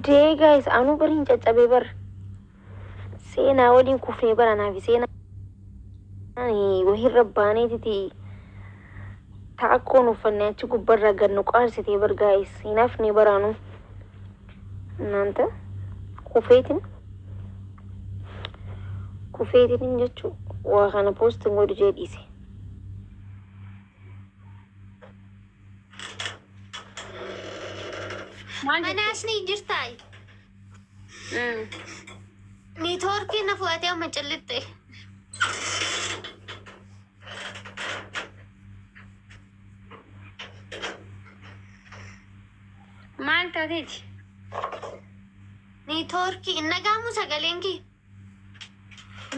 Dee guys, anu bariin caccabe bar seenaa waliin kufnee baranaafi seenaa wahii rabbaaneetiti taakkoon uffannee achi gubbarraa gad nu qaarsitee bar guys hin hafne baraanu እናንተ kufeetiin jechuu waa kana post godhu jee dhiise. Manasni jirtai. Network na fuate o machalite. Maal taateti? Network innagamu sagalenki.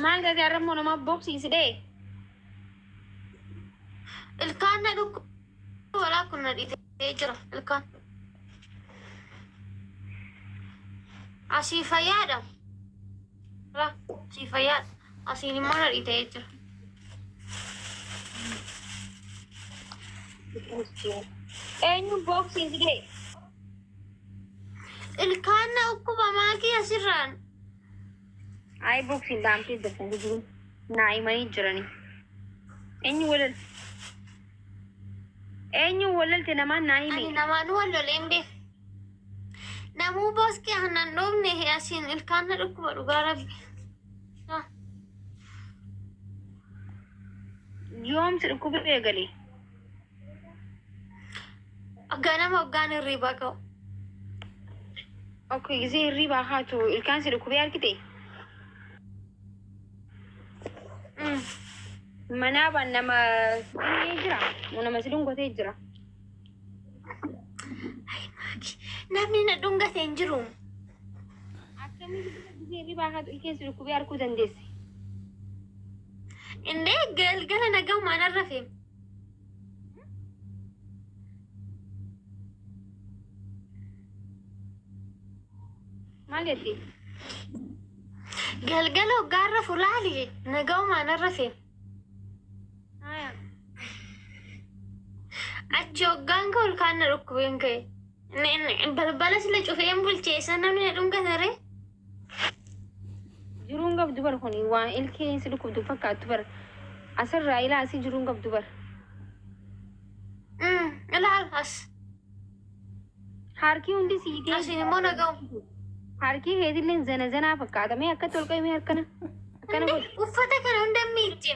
Maal taate arramoo nama boksiisidee? Ilkaan na dhukku walaa kun na dhiitee jira ilkaan. Asii fayyaadha. Asii fayyaadha. Asiin immoo na dhiitee jira. Eenyu boksiisidee? Ilkaan na ukkuba maakii asirraan. Ay boksiin daamtee dafanii jiru. Naa'imanii jiranii. Eenyu walalte namaan naa'ime? Ani namaan walloleen beeku. Namuu boskee hanan dhoofne asiin ilkaan na dhukkuba dhugaa rabbi. Yoomsi dhukkuba eegalee? Ganama waggaan hirriibaa ka'u. Okay, gisee hirriibaa haatu ilkaan si dhukkubee argite? Manaabaan nama jira? Nama si dhungotee jira? Namni na dhungate hin jiru. Akkamitti gisee hirriibaa haatu ilkaan si dhukkubee arguu dandeesse? Indee galgala nagahu maan arrafe. Maal jetti? Galgala waggaa arrafu laali nagahu maan arrafe. Achi waggaan ka'u ilkaan na dhukkubeen ka'e. Balbala sila cufeen bulcheessa namni na dhungatare. Jiruun qabdu bar kuni waan ilkeen si dhukkubdu fakkaattu bar asirraa ilaa asii jiruun qabdu bar. Ilaal as. Harki hundi siitee. Asiin immoo nagahu. Harki keetillee zana zanaa fakkaata. Mee akka tolqamee akkana godhu. Uffata kana hunda miicce.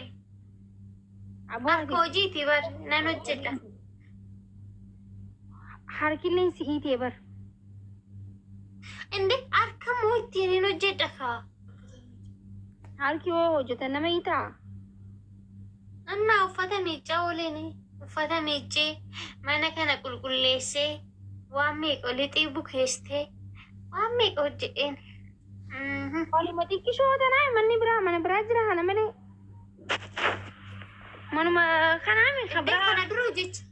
Akka hojiiti bar nan hojjedha. Harkillee siitee bar. Inde harka moo ittiin hin hojjedha kaa. Harki yoo hojjetan nama hiitaa? Amma uffata miiccaa ooleeni. Uffata miiccee mana kana qulqulleessee waan meeqa lixii bukeessee waan meeqa hojjedheen. Walima xiqqishoo tanaa mana biraa jira kana malee. Manuma kanaa meeqa biraa? Kana biroo jecha.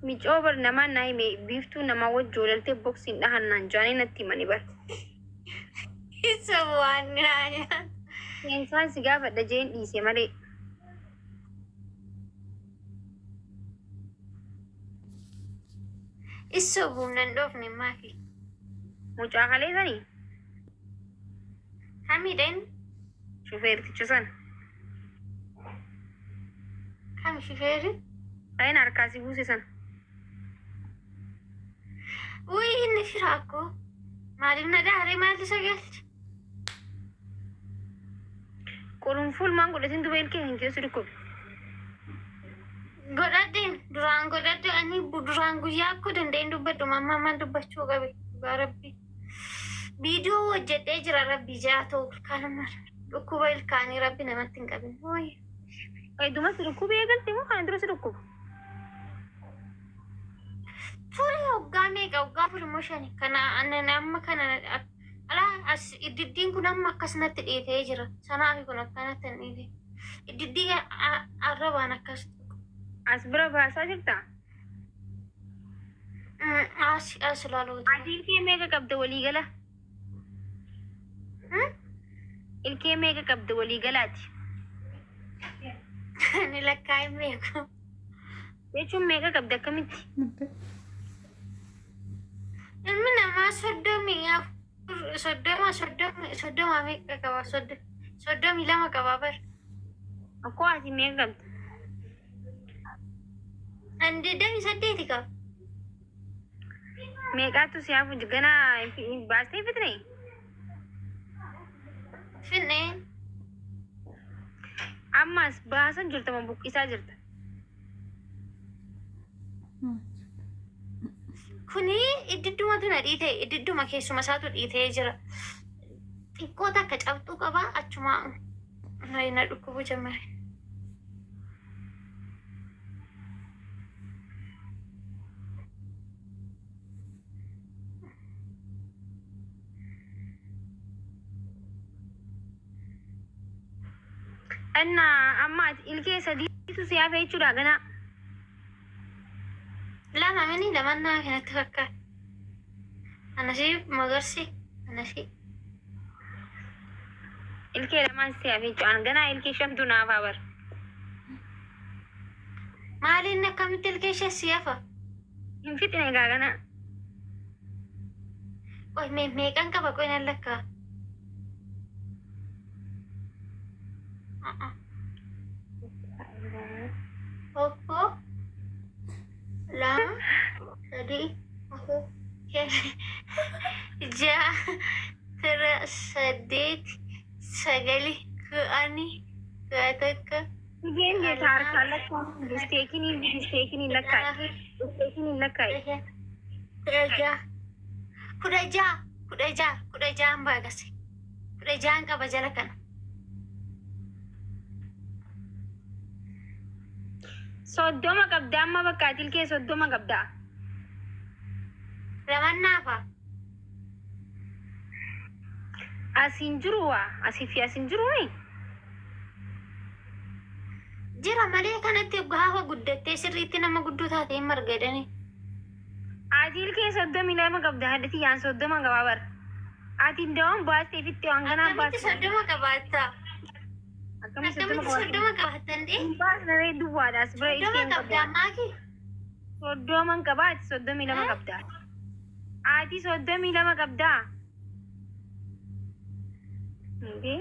Miccoo bar namaan naa hime biiftuu namaa wajjin olaltee boksiin dhahannaan jaanii natti himanii bar. Isa waan nyaata. Seensaan si gaafadha jeen dhiise malee. Isa buunan dhoofne maafi. Mucaa kalee sanii? Kamidhen? Shufeerticha sana. Kam shufeeri? Ayin harkaa si buuse sana. Wii inni firaakko. Maaliif na daaree maaltu isa galcha? Qurunfuul maan godhatin duba ilkee hin keessu dhukkube. Godhadheen duraan godhadhe ani duraan guyyaa akkoo danda'een dubbadhu mammaa dubbachuu qabe dhugaa rabbi. Viidiyoo hojjedhee jira rabbi jaa ta'u ilkaan dhukkuba ilkaanii rabbi namatti hin qabin. Dumas dhukkubee eegalte moo kana dura si dhukkuba? Ture waggaa meeqa waggaa firmoo shani kana amma kana alaa as iddiddiin kun amma akkasumatti dhiitee jira. Sanaafi kun akkanatti hin dhiite. Iddiddii arrabaan akkas. As bira baasaa jirtaa? As ilaaluuti. Ati ilkee meeqa qabda waliigala? Ilkee meeqa qabda waliigalaati? Ani lakkaa hin beeku. Jechuun meeqa qabda akkamitti? ilmi namaa soddomii afur soddoma meeqa qaba soddomii lama qaba bar Akkoo ati meeqa qabda? digdamii saddeeti qaba Meeqaatu si hafu ganaa baastee fitne? finneen Ammas baasan jirta moo buqqisaa jirta? kuni iddiddumatu na dhiite iddidduma keessuma isaatu dhiitee jira xiqqoo takka cabxuu qaba achuma na dhukkubuu jammare እና አማት ኢልኬ ሰዲቱ ሲያፈ ይቹዳ ገና lama mini lamanna kanatti fakkaata anasi magarsi anasi ኢልኬ ለማን ሲያፈ ይቹን ገና ኢልኬ ሸምቱ ናፋበር maaliin akkamitti ilkeesha siyafa infiጥኔ ጋገና qoy meeqan qaba qoy nan lakkaa tokko lama sadii afur ja'a tara saddeet sagali ka'ani ka'atakka Genge tarka lakka mistakini lakka kudha ja'a hambaa gase kudha ja'an qaba jala kana soddoma qabda amma bakka ilkee soddoma qabda ramannaafa asin jiruwa asifi asin jiruwi jira malee kanatti gaafa guddattee sirriitti nama guddoo taatee margadani ati ilkee soddomi lama qabda haddati yaan soddoma qababar ati ndawon baastee fitti waan ganaa akkamitti soddoma qabaata akkamitti soddoma qabaatan dee baasnaree duwwaadhaas bira soddoma ilkeen qabdaa maaki soddoman qaba ati soddomi lama qabda ati soddomi lama qabda Hindi?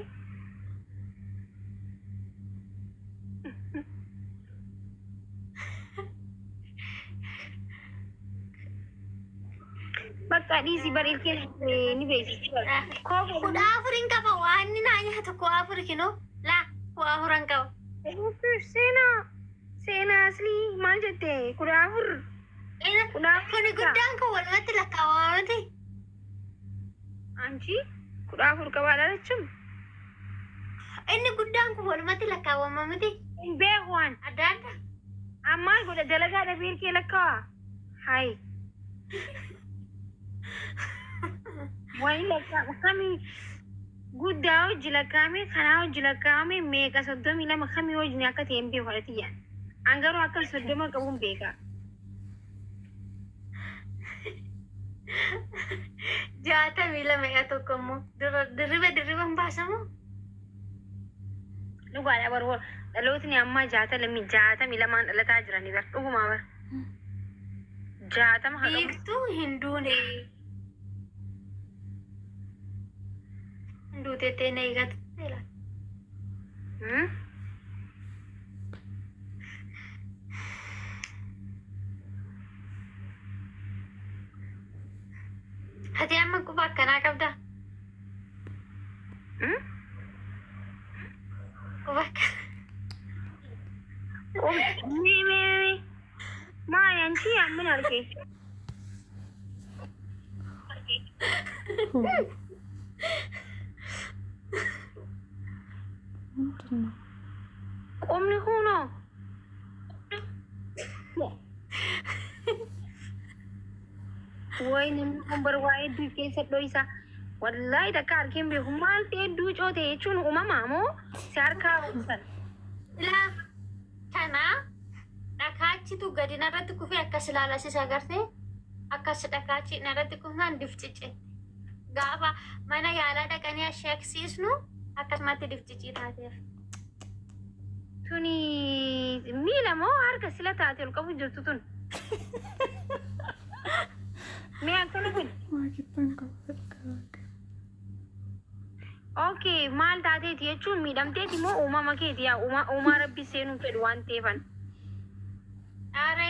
Bakka dhiisi bar ilkeen ni beeksisi bar. kudha afurin qaba waan inni naa nyaatu kudha afur kinoo laa kudha afuran qaba Seenaa aslii maal jette kudha afur. kuni guddaan kun walumatti lakkaawamati Anchi kudha afur qabaadha jechuun. inni guddaan kun walumatti lakkaawamamati Hin beeku waan. adda adda Ammaan godha dalagaa dhabee ilkee lakkaawa. Hayi. Wani lakkaa'u kamii guddaa hojii lakkaa'ame kanaa hojii lakkaa'ame meeqa soddomii lama kamii hojii akka ta'e hin beeku fudhati yaa. An garuu akka soddoma qabuun beeka. jaatamii lama yaa tokko immoo dirriban baasamu Dhugaadha baroo dhalootni amma jaatamii lamaan dhalataa jiranii bar dhugumaa bar. Jaatama haa qabu. biiftuu hinduune hinduutettee na eegatu ati amma quba akkanaa qabda quba Maal anchi ammin arge. Qomni kunoo. Woy namni kun bar waa hedduu keessa dhoyisa. Wallaahi takka harkeen beeku maal ta'e hedduu coote jechuun uumamaa moo si harkaa uumsan. ilaa kana dhakaachitu gadi narratti kufee akkas ilaalasisa agartee akkas dhakaachi narratti kufnaan difcice gaafa mana yaalaa dhaqanii asheeksiisnu akkasumatti difcicii taateef Tuni miila moo harka sila taate ol qabu jirtu tun. Mee akkana kun maakitaan qaba. Okay, maal taateeti jechuun miidhamteeti moo uumama keeti yaa uumaa rabbi seenuu fedhu waan ta'eefan. Aare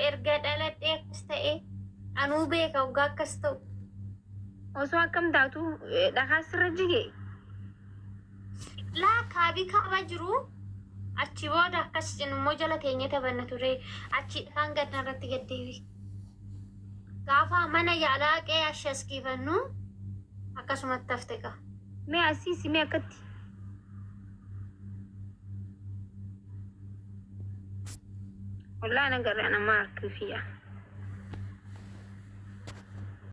erga dhaladhee akkas ta'e anuu beeka waggaa akkas ta'u. Osoo akkam taatu dhagaa sirra jige. Laa kaabii kaabaa jiru achi booda akkas immoo jala teenyee taphanna ture achi kan gadna irratti gaddeebi. Gaafa mana yaalaa qe'ee ashaskiifannu akkasumatti hafte qaba. Mee asiisi mee akkatti. Wallahi nagarraa nama harkifiya.